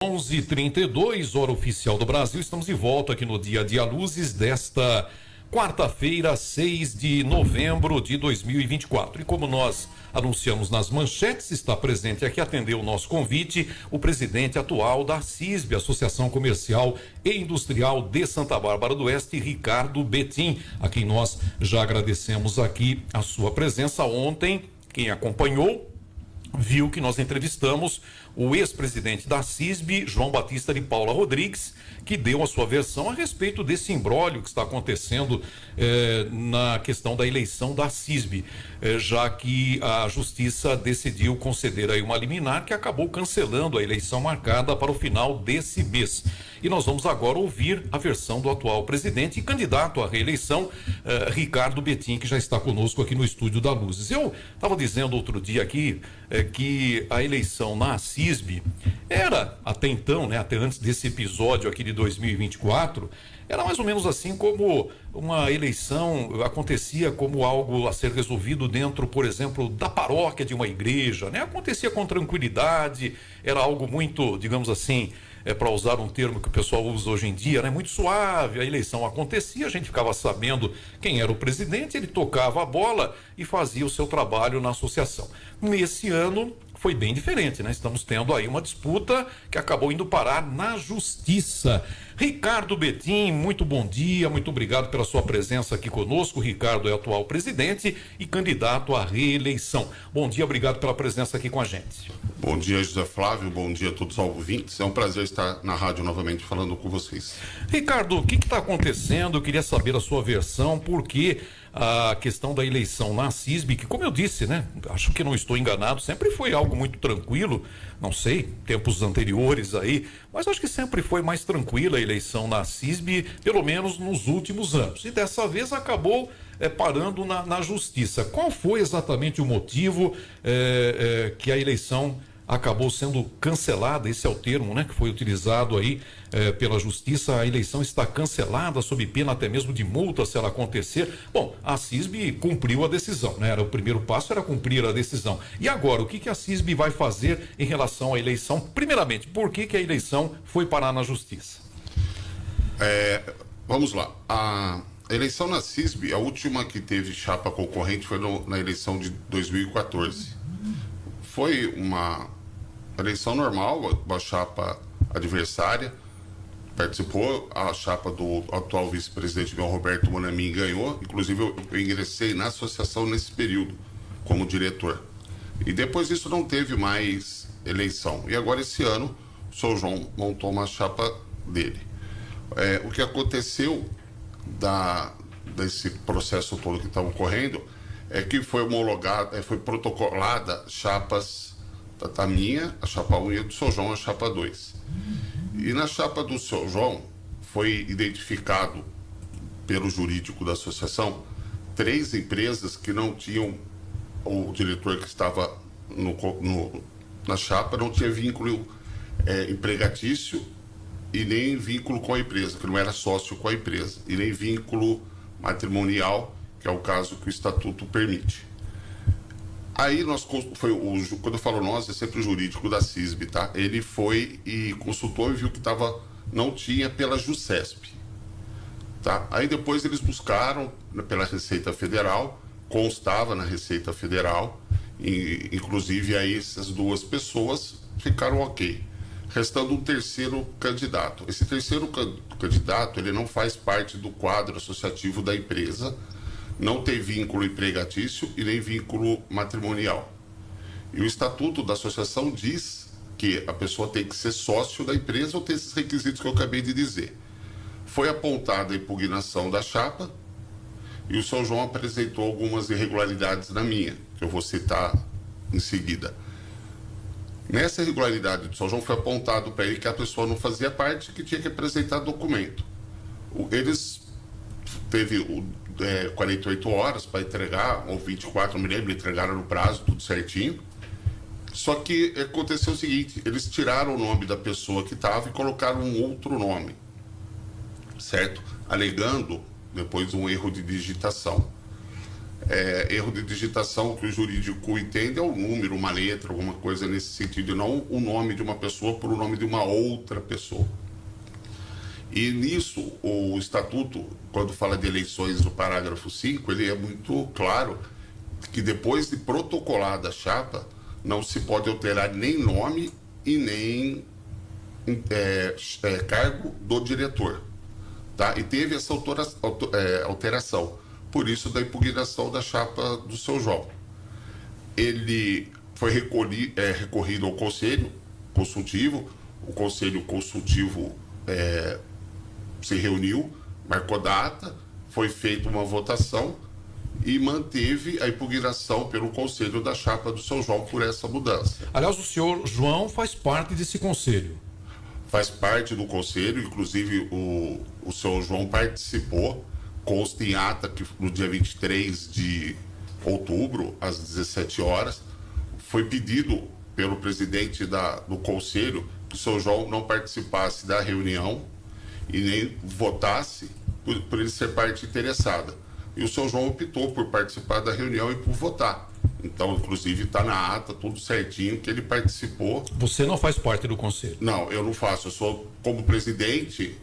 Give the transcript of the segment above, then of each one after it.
11h32, hora oficial do Brasil. Estamos de volta aqui no Dia a Dia Luzes desta quarta-feira, 6 de novembro de 2024. E como nós anunciamos nas manchetes, está presente aqui, atendeu o nosso convite, o presidente atual da CISB, Associação Comercial e Industrial de Santa Bárbara do Oeste, Ricardo Betim, a quem nós já agradecemos aqui a sua presença. Ontem, quem acompanhou viu que nós entrevistamos o ex-presidente da CISB, João Batista de Paula Rodrigues, que deu a sua versão a respeito desse imbróglio que está acontecendo na questão da eleição da CISB, já que a Justiça decidiu conceder aí uma liminar que acabou cancelando a eleição marcada para o final desse mês. E nós vamos agora ouvir a versão do atual presidente e candidato à reeleição, Ricardo Betim, que já está conosco aqui no estúdio da Luzes. Eu estava dizendo outro dia aqui que a eleição na CISB era, até então, né, até antes desse episódio aqui de 2024, era mais ou menos assim como uma eleição acontecia como algo a ser resolvido dentro, por exemplo, da paróquia de uma igreja, né? Acontecia com tranquilidade, era algo muito, digamos assim, para usar um termo que o pessoal usa hoje em dia, né? Muito suave. A eleição acontecia, a gente ficava sabendo quem era o presidente, ele tocava a bola e fazia o seu trabalho na associação. Nesse ano foi bem diferente, né? Estamos tendo aí uma disputa que acabou indo parar na Justiça. Ricardo Betim, muito bom dia, muito obrigado pela sua presença aqui conosco. O Ricardo é atual presidente e candidato à reeleição. Bom dia, obrigado pela presença aqui com a gente. Bom dia, José Flávio, bom dia a todos os ouvintes. É um prazer estar na rádio novamente falando com vocês. Ricardo, o que está acontecendo? Eu queria saber a sua versão, porque a questão da eleição na CISB, que, como eu disse, né, acho que não estou enganado, sempre foi algo muito tranquilo, não sei, tempos anteriores aí, mas acho que sempre foi mais tranquila a eleição na CISB, pelo menos nos últimos anos. E dessa vez acabou parando na Justiça. Qual foi exatamente o motivo que a eleição acabou sendo cancelada? Esse é o termo, né, que foi utilizado aí pela Justiça. A eleição está cancelada sob pena até mesmo de multa se ela acontecer. Bom, a CISB cumpriu a decisão, né? O primeiro passo era cumprir a decisão. E agora, o que a CISB vai fazer em relação à eleição? Primeiramente, por que a eleição foi parar na Justiça? Vamos lá. A eleição na CISB, a última que teve chapa concorrente foi na eleição de 2014. Foi uma eleição normal, uma chapa adversária, participou, a chapa do atual vice-presidente João Roberto Monamin ganhou, inclusive eu ingressei na associação nesse período como diretor. E depois disso não teve mais eleição. E agora esse ano o São João montou uma chapa dele. O que aconteceu desse processo todo que está ocorrendo é que foi homologada, foi protocolada chapas da minha, a chapa 1 e do São João, a chapa 2. E na chapa do São João foi identificado pelo jurídico da associação 3 empresas que não tinham, o diretor que estava na chapa não tinha vínculo empregatício e nem vínculo com a empresa, que não era sócio com a empresa, e nem vínculo matrimonial, que é o caso que o estatuto permite. Aí quando eu falo nós, é sempre o jurídico da CISB, tá? Ele foi e consultou e viu que não tinha pela JuSesp, tá? Aí depois eles buscaram pela Receita Federal, constava na Receita Federal, e inclusive aí essas 2 pessoas ficaram ok. Restando um terceiro candidato. Esse terceiro candidato, ele não faz parte do quadro associativo da empresa, não tem vínculo empregatício e nem vínculo matrimonial. E o estatuto da associação diz que a pessoa tem que ser sócio da empresa ou ter esses requisitos que eu acabei de dizer. Foi apontada a impugnação da chapa e o São João apresentou algumas irregularidades na minha, que eu vou citar em seguida. Nessa irregularidade do São João foi apontado para ele que a pessoa não fazia parte, que tinha que apresentar documento. Eles teve 48 horas para entregar, ou 24, não me lembro, entregaram no prazo, tudo certinho. Só que aconteceu o seguinte, eles tiraram o nome da pessoa que estava e colocaram um outro nome, certo? Alegando depois um erro de digitação. erro de digitação que o jurídico entende é um número, uma letra, alguma coisa nesse sentido, e não o nome de uma pessoa por o nome de uma outra pessoa. E nisso, o estatuto, quando fala de eleições, o parágrafo 5, ele é muito claro que depois de protocolada a chapa, não se pode alterar nem nome e nem cargo do diretor. Tá? E teve essa alteração, por isso da impugnação da chapa do seu João. Ele foi recorrido ao Conselho Consultivo, o Conselho Consultivo se reuniu, marcou data, foi feita uma votação e manteve a impugnação pelo Conselho da chapa do seu João por essa mudança. Aliás, o senhor João faz parte desse conselho. Faz parte do conselho, inclusive o seu João participou, consta em ata que no dia 23 de outubro, às 17 horas, foi pedido pelo presidente do conselho que o seu João não participasse da reunião e nem votasse por ele ser parte interessada. E o seu João optou por participar da reunião e por votar. Então, inclusive, está na ata, tudo certinho, que ele participou. Você não faz parte do conselho? Não, eu não faço. Eu sou, como presidente,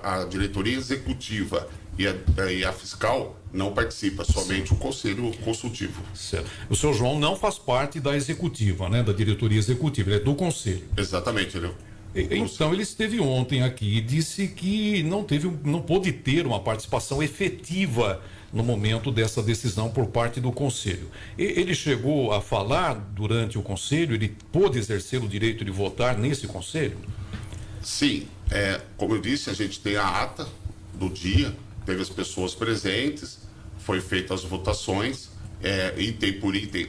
a diretoria executiva e a fiscal não participa, somente o conselho consultivo. Certo. O seu João não faz parte da executiva, né? Da diretoria executiva, ele é do conselho. Exatamente. Então, ele esteve ontem aqui e disse que não pôde ter uma participação efetiva no momento dessa decisão por parte do Conselho. Ele chegou a falar durante o Conselho, ele pôde exercer o direito de votar nesse Conselho? Sim, como eu disse, a gente tem a ata do dia, teve as pessoas presentes, foi feitas as votações, item por item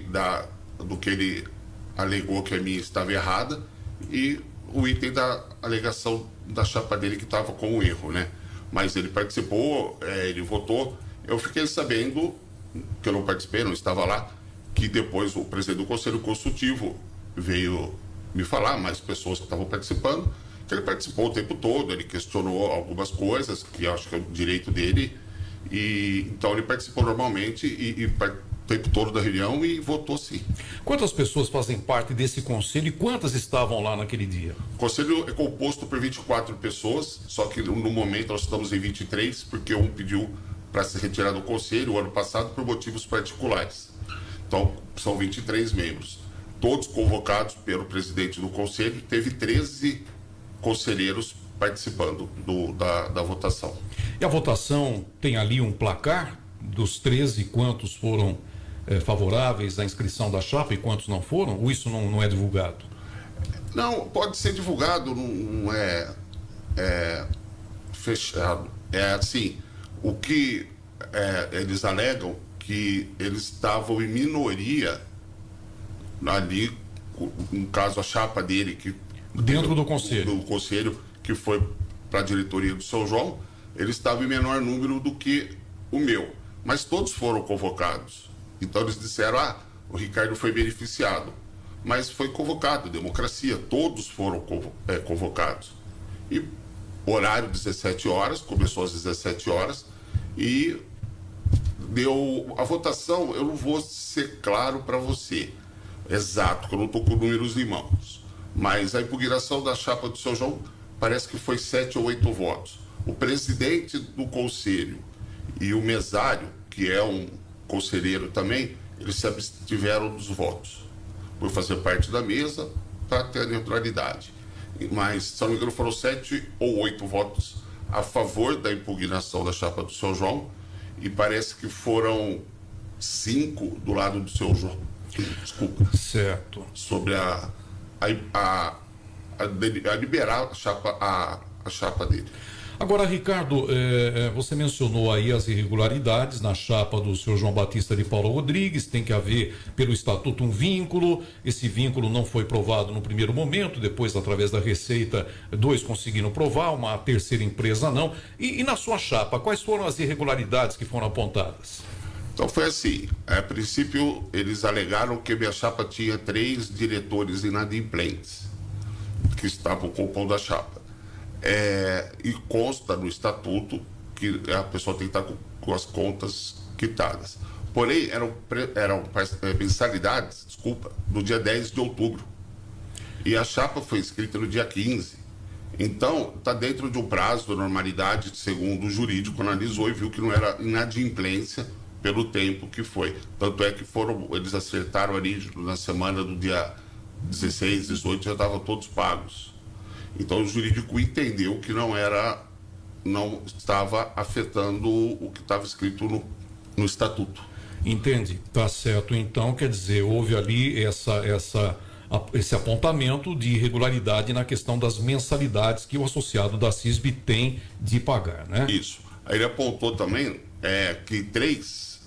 do que ele alegou que a minha estava errada, e o item da alegação da chapa dele que estava com o erro, né? Mas ele participou, ele votou. Eu fiquei sabendo, que eu não participei, não estava lá, que depois o presidente do Conselho Consultivo veio me falar, mais pessoas que estavam participando, que ele participou o tempo todo, ele questionou algumas coisas, que eu acho que é o direito dele, e então ele participou normalmente e o tempo todo da reunião e votou sim. Quantas pessoas fazem parte desse conselho e quantas estavam lá naquele dia? O conselho é composto por 24 pessoas, só que no momento nós estamos em 23, porque um pediu para se retirar do conselho o ano passado por motivos particulares. Então, são 23 membros. Todos convocados pelo presidente do conselho, teve 13 conselheiros participando da votação. E a votação tem ali um placar dos 13, quantos foram favoráveis à inscrição da chapa e quantos não foram? Ou isso não é divulgado? Não, pode ser divulgado, não é fechado. É assim, o que eles alegam que eles estavam em minoria ali, no caso a chapa dele, que dentro do conselho. Do conselho, que foi para a diretoria do São João, ele estava em menor número do que o meu. Mas todos foram convocados. Então eles disseram, o Ricardo foi beneficiado. Mas foi convocado, democracia, todos foram convocados. E horário 17 horas, começou às 17 horas, e deu a votação. Eu não vou ser claro para você, exato, que eu não estou com números em mãos. Mas a impugnação da chapa do São João parece que foi 7 ou 8 votos. O presidente do conselho e o mesário, que é um conselheiro também, eles se abstiveram dos votos, por fazer parte da mesa, para ter a neutralidade. Mas, se não me engano, foram 7 ou 8 votos a favor da impugnação da chapa do São João, e parece que foram 5 do lado do seu João. Desculpa. Certo. Sobre a liberar a chapa dele. Agora, Ricardo, você mencionou aí as irregularidades na chapa do senhor João Batista de Paula Rodrigues. Tem que haver, pelo estatuto, um vínculo. Esse vínculo não foi provado no primeiro momento, depois, através da Receita, 2 conseguiram provar, uma terceira empresa não. E na sua chapa, quais foram as irregularidades que foram apontadas? Então foi assim, a princípio eles alegaram que minha chapa tinha 3 diretores inadimplentes que estavam compondo a chapa. E consta no estatuto que a pessoa tem que estar com as contas quitadas. Porém, eram mensalidades, desculpa, no dia 10 de outubro. E a chapa foi escrita no dia 15. Então, está dentro de um prazo de normalidade, segundo o jurídico analisou e viu que não era inadimplência pelo tempo que foi. Tanto é que eles acertaram ali na semana do dia 16, 18, já estavam todos pagos. Então, o jurídico entendeu que não estava afetando o que estava escrito no estatuto. Entende? Tá certo. Então, quer dizer, houve ali esse apontamento de irregularidade na questão das mensalidades que o associado da CISB tem de pagar, né? Isso. Aí ele apontou também que 3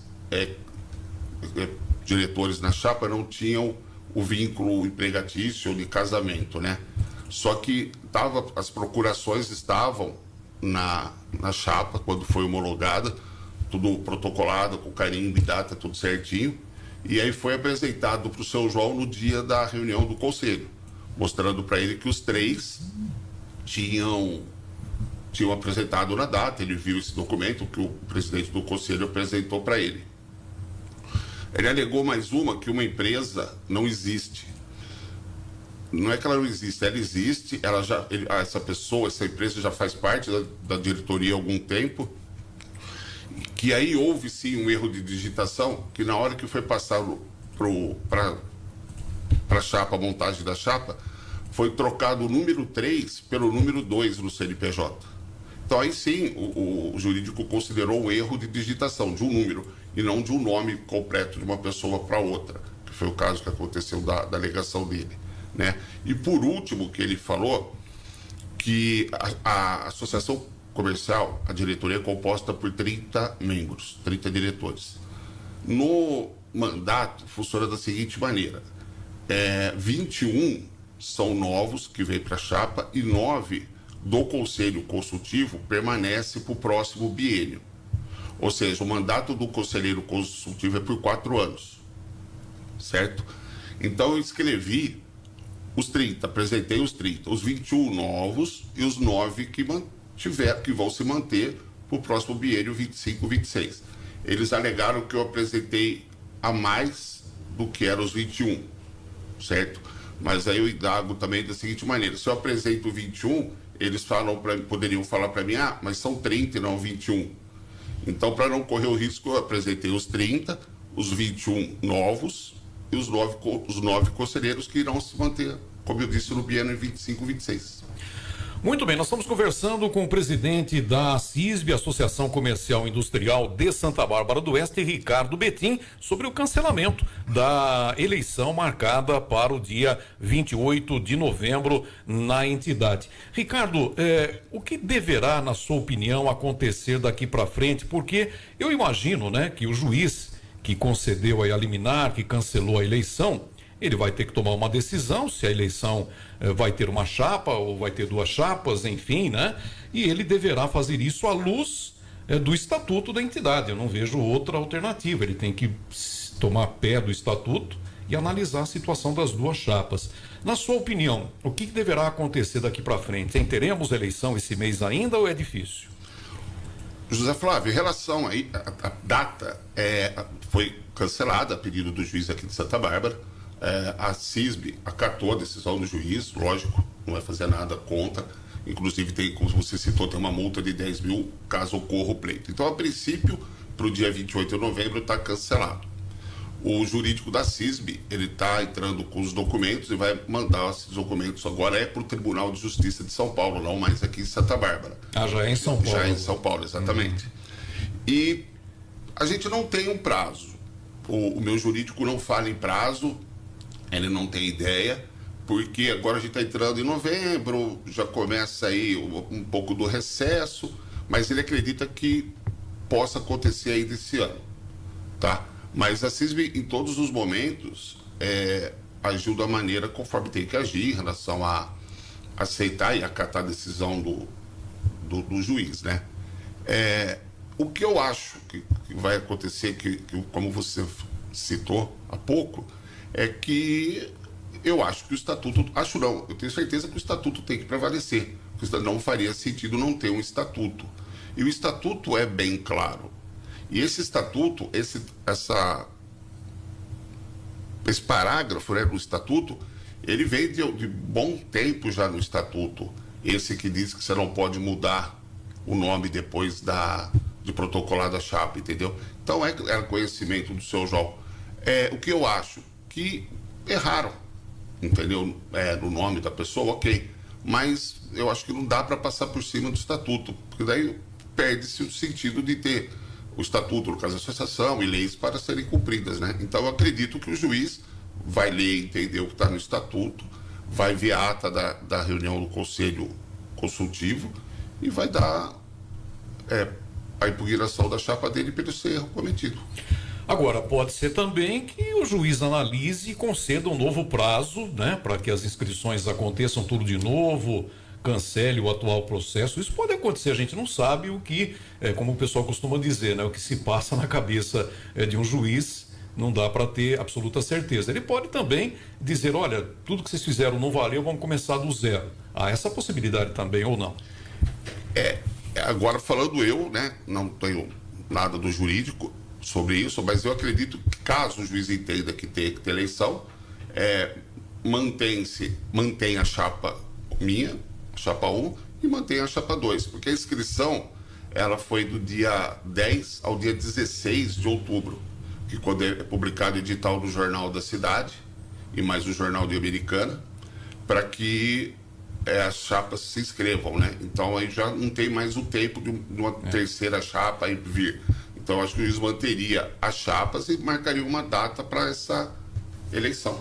diretores na chapa não tinham o vínculo empregatício de casamento, né? Só que as procurações estavam na chapa quando foi homologada, tudo protocolado, com carimbo e data, tudo certinho. E aí foi apresentado para o seu João no dia da reunião do conselho, mostrando para ele que os 3 tinham apresentado na data. Ele viu esse documento que o presidente do conselho apresentou para ele. Ele alegou mais que uma empresa não existe. Não é que ela não existe, ela existe, essa empresa já faz parte da diretoria há algum tempo, que aí houve sim um erro de digitação, que na hora que foi passar para a chapa, a montagem da chapa, foi trocado o número 3 pelo número 2 no CNPJ. Então aí sim o jurídico considerou um erro de digitação de um número e não de um nome completo de uma pessoa para outra, que foi o caso que aconteceu da alegação dele, né? E por último, que ele falou que a associação comercial, a diretoria é composta por 30 membros, 30 diretores. No mandato funciona da seguinte maneira: 21 são novos que vêm para a chapa e 9 do conselho consultivo permanece para o próximo biênio. Ou seja, o mandato do conselheiro consultivo é por 4 anos, certo? Então eu escrevi os 30, apresentei os 30, os 21 novos e os 9 que vão se manter para o próximo biênio 25-26. Eles alegaram que eu apresentei a mais do que eram os 21, certo? Mas aí eu indago também da seguinte maneira: se eu apresento 21, eles poderiam falar para mim, mas são 30 e não 21. Então, para não correr o risco, eu apresentei os 30, os 21 novos e os 9 conselheiros que irão se manter, como eu disse, no biênio 25-26. Muito bem, nós estamos conversando com o presidente da CISB, Associação Comercial e Industrial de Santa Bárbara do Oeste, Ricardo Betim, sobre o cancelamento da eleição marcada para o dia 28 de novembro na entidade. Ricardo, o que deverá, na sua opinião, acontecer daqui para frente? Porque eu imagino, né, que o juiz que concedeu a liminar, que cancelou a eleição, ele vai ter que tomar uma decisão se a eleição vai ter uma chapa ou vai ter 2 chapas, enfim, né? E ele deverá fazer isso à luz do estatuto da entidade. Eu não vejo outra alternativa. Ele tem que tomar pé do estatuto e analisar a situação das 2 chapas. Na sua opinião, o que deverá acontecer daqui para frente? Teremos eleição esse mês ainda ou é difícil? José Flávio, em relação aí, a data foi cancelada a pedido do juiz aqui de Santa Bárbara. A CISB acatou a decisão do juiz, lógico, não vai fazer nada contra. Inclusive, como você citou, tem uma multa de 10 mil caso ocorra o pleito. Então, a princípio, para o dia 28 de novembro está cancelado. O jurídico da CISB, ele está entrando com os documentos e vai mandar esses documentos agora para o Tribunal de Justiça de São Paulo, não mais aqui em Santa Bárbara. Já é em São Paulo. Já é em São Paulo, exatamente. E a gente não tem um prazo. O meu jurídico não fala em prazo, ele não tem ideia, porque agora a gente está entrando em novembro, já começa aí um pouco do recesso, mas ele acredita que possa acontecer ainda esse ano, tá? Mas a CISB, em todos os momentos, agiu da maneira conforme tem que agir em relação a aceitar e acatar a decisão do juiz, né? O que eu acho que vai acontecer, que como você citou há pouco, é que eu acho que o estatuto... Acho não, eu tenho certeza que o estatuto tem que prevalecer. Porque não faria sentido não ter um estatuto. E o estatuto é bem claro. E esse estatuto, esse parágrafo, né, do estatuto, ele vem de bom tempo já no estatuto. Esse que diz que você não pode mudar o nome depois de protocolar da chapa, entendeu? Então é conhecimento do seu João. O que eu acho? Que erraram, entendeu? No nome da pessoa, ok. Mas eu acho que não dá para passar por cima do estatuto, porque daí perde-se o sentido de ter o estatuto, no caso da associação, e leis para serem cumpridas, né? Então eu acredito que o juiz vai ler, entender o que está no estatuto, vai ver a ata da reunião do conselho consultivo e vai dar a impugnação da chapa dele pelo seu erro cometido. Agora, pode ser também que o juiz analise e conceda um novo prazo, né, para que as inscrições aconteçam tudo de novo, cancele o atual processo. Isso pode acontecer, a gente não sabe o que, como o pessoal costuma dizer, né, o que se passa na cabeça de um juiz, não dá para ter absoluta certeza. Ele pode também dizer, olha, tudo que vocês fizeram não valeu, vamos começar do zero. Há essa possibilidade também, ou não? Agora falando eu, né, não tenho nada do jurídico sobre isso, mas eu acredito que caso o juiz entenda que tem que ter eleição, mantém a chapa minha, a chapa 1, e mantém a chapa 2, porque a inscrição ela foi do dia 10 ao dia 16 de outubro, que quando é publicado o edital no Jornal da Cidade e mais o Jornal de Americana, para que as chapas se inscrevam, né? Então aí já não tem mais o tempo de uma terceira chapa aí vir. Então acho que o juiz manteria as chapas e marcaria uma data para essa eleição.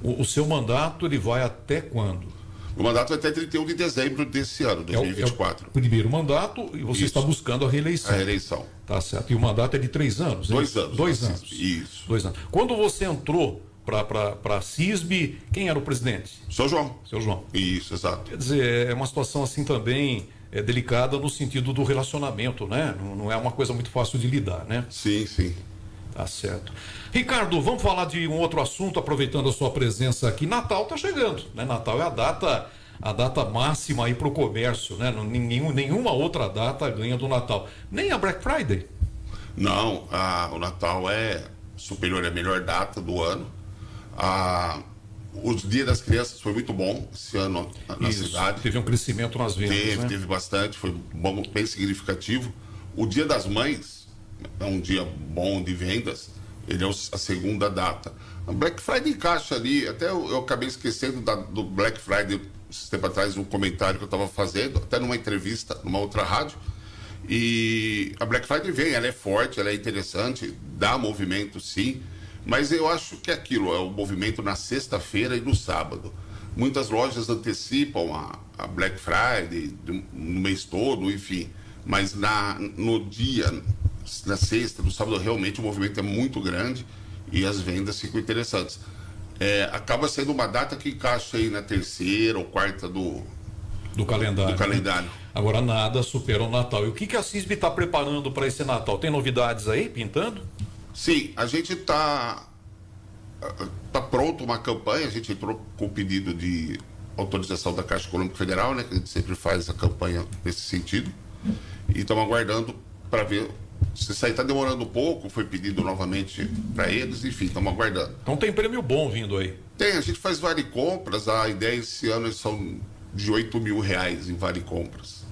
O seu mandato, ele vai até quando? O mandato vai até 31 de dezembro desse ano, 2024. É o primeiro mandato e você está buscando a reeleição. A reeleição. Tá certo. E o mandato é de 3 anos? 2 anos. 2 anos. Isso. 2 anos. Quando você entrou para a CISB, quem era o presidente? Seu João. Seu João. Isso, exato. Quer dizer, é uma situação assim também delicada no sentido do relacionamento, né? Não é uma coisa muito fácil de lidar, né? Sim, sim. Tá certo. Ricardo, vamos falar de um outro assunto, aproveitando a sua presença aqui. Natal está chegando, né? Natal é a data máxima aí para o comércio, né? Nenhuma outra data ganha do Natal. Nem a Black Friday. Não, o Natal é superior à melhor data do ano. Os Dias das Crianças foi muito bom esse ano na cidade. Teve um crescimento nas vendas, né? Teve bastante, foi bom, bem significativo. O Dia das Mães é um dia bom de vendas, ele é a segunda data. A Black Friday encaixa ali, até eu acabei esquecendo do Black Friday, esse tempo atrás, um comentário que eu estava fazendo, até numa entrevista, numa outra rádio. E a Black Friday vem, ela é forte, ela é interessante, dá movimento sim, mas eu acho que aquilo é o movimento na sexta-feira e no sábado. Muitas lojas antecipam a Black Friday no mês todo, enfim, mas no dia, na sexta, no sábado, realmente o movimento é muito grande e as vendas ficam interessantes. Acaba sendo uma data que encaixa aí na terceira ou quarta do calendário. Agora nada supera o Natal. E o que a CISB está preparando para esse Natal? Tem novidades aí pintando? Sim, a gente tá pronto uma campanha, a gente entrou com o pedido de autorização da Caixa Econômica Federal, né, que a gente sempre faz a campanha nesse sentido, e estamos aguardando para ver se isso aí está demorando um pouco, foi pedido novamente para eles, enfim, estamos aguardando. Então tem prêmio bom vindo aí. Tem, a gente faz vale compras, a ideia esse ano são de R$8 mil em vale compras.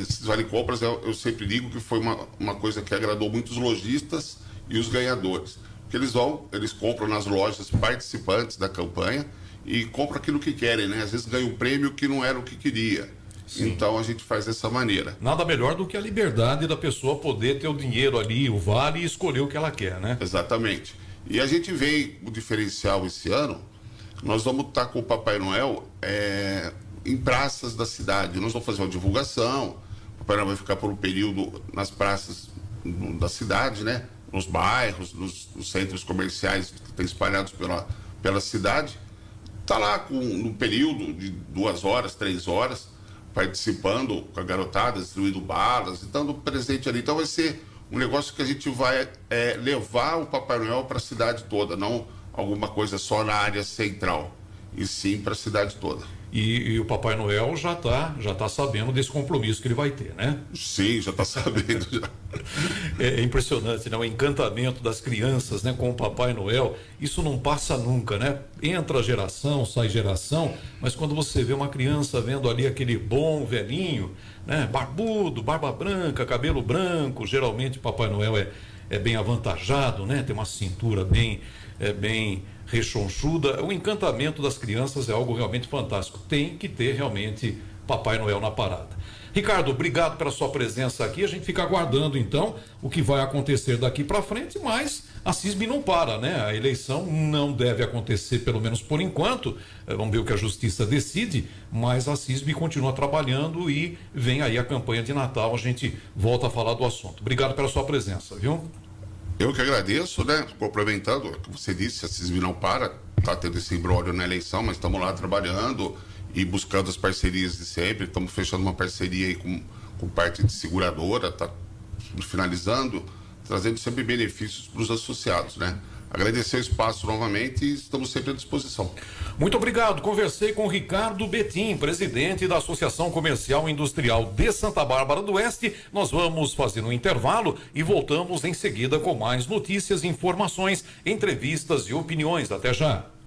Esses vale compras eu sempre digo que foi uma coisa que agradou muitos lojistas e os ganhadores, porque eles compram nas lojas participantes da campanha e compram aquilo que querem, né? Às vezes ganham um prêmio que não era o que queria. Sim. Então a gente faz dessa maneira. Nada melhor do que a liberdade da pessoa poder ter o dinheiro ali, o vale, e escolher o que ela quer, né? Exatamente. E a gente vê o diferencial esse ano. Nós vamos estar com o Papai Noel em praças da cidade. Nós vamos fazer uma divulgação. O Papai Noel vai ficar por um período nas praças da cidade, né? Nos bairros, nos centros comerciais que estão espalhados pela cidade. Está lá num período de 2 horas, 3 horas, participando com a garotada, distribuindo balas, dando presente ali. Então vai ser um negócio que a gente vai levar o Papai Noel para a cidade toda, não alguma coisa só na área central, e sim para a cidade toda. E o Papai Noel já tá sabendo desse compromisso que ele vai ter, né? Sim, já está sabendo. Já. É impressionante, né? O encantamento das crianças, né, com o Papai Noel, isso não passa nunca, né? Entra geração, sai geração, mas quando você vê uma criança vendo ali aquele bom velhinho, né, barbudo, barba branca, cabelo branco, geralmente o Papai Noel é bem avantajado, né? Tem uma cintura bem rechonchuda. O encantamento das crianças é algo realmente fantástico. Tem que ter realmente Papai Noel na parada. Ricardo, obrigado pela sua presença aqui. A gente fica aguardando então o que vai acontecer daqui para frente, mas a CISB não para, né? A eleição não deve acontecer, pelo menos por enquanto. Vamos ver o que a justiça decide, mas a CISB continua trabalhando e vem aí a campanha de Natal. A gente volta a falar do assunto. Obrigado pela sua presença, viu? Eu que agradeço, né? Complementando o que você disse, a CISB não para, está tendo esse imbróglio na eleição, mas estamos lá trabalhando e buscando as parcerias de sempre. Estamos fechando uma parceria aí com parte de seguradora, está finalizando, trazendo sempre benefícios para os associados, né? Agradecer o espaço novamente e estamos sempre à disposição. Muito obrigado. Conversei com Ricardo Betim, presidente da Associação Comercial e Industrial de Santa Bárbara do Oeste. Nós vamos fazer um intervalo e voltamos em seguida com mais notícias, informações, entrevistas e opiniões. Até já.